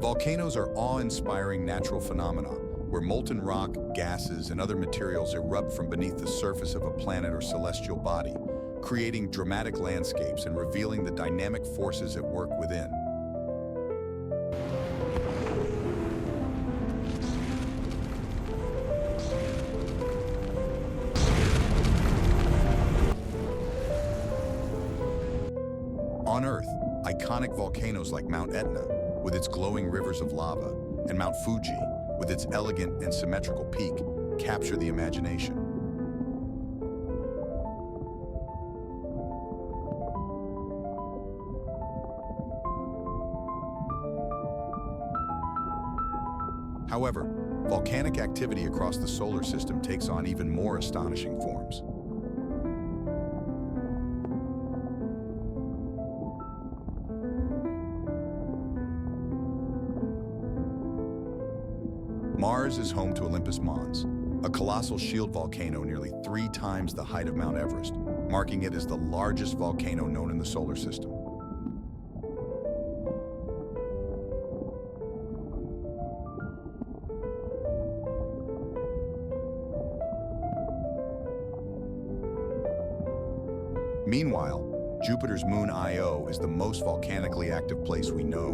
Volcanoes are awe-inspiring natural phenomena where molten rock, gases, and other materials erupt from beneath the surface of a planet or celestial body, creating dramatic landscapes and revealing the dynamic forces at work within. On Earth, iconic volcanoes like Mount Etna, with its glowing rivers of lava, and Mount Fuji, with its elegant and symmetrical peak, capture the imagination. However, volcanic activity across the solar system takes on even more astonishing forms. Mars is home to Olympus Mons, a colossal shield volcano nearly 3 times the height of Mount Everest, marking it as the largest volcano known in the solar system. Meanwhile, Jupiter's moon Io is the most volcanically active place we know,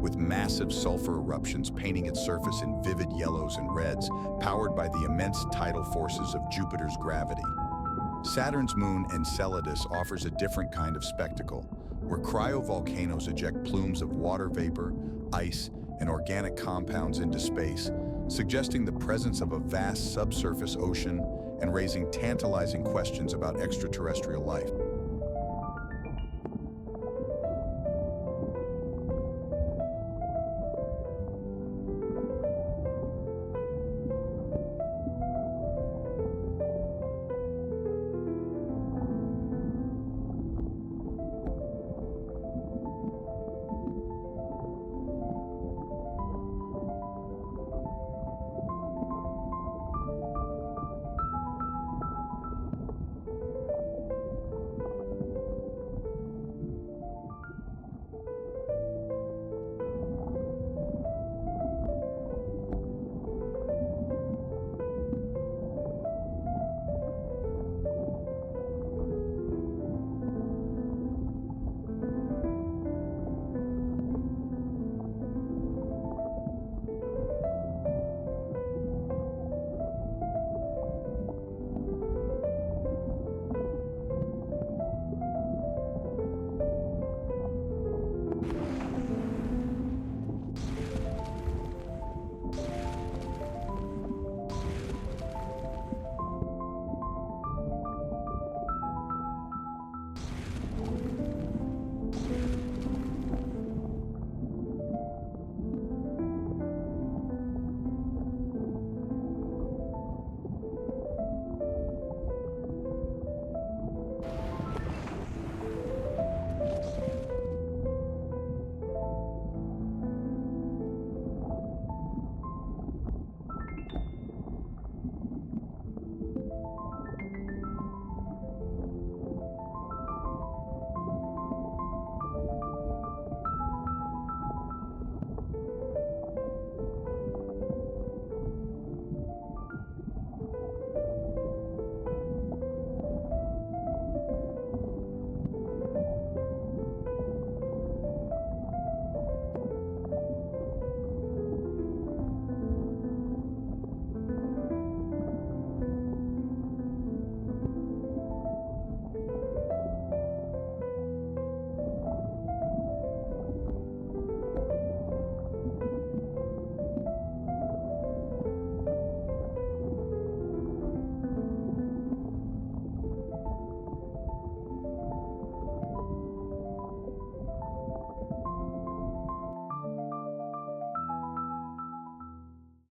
with massive sulfur eruptions painting its surface in vivid yellows and reds, powered by the immense tidal forces of Jupiter's gravity. Saturn's moon Enceladus offers a different kind of spectacle, where cryovolcanoes eject plumes of water vapor, ice, and organic compounds into space, suggesting the presence of a vast subsurface ocean and raising tantalizing questions about extraterrestrial life.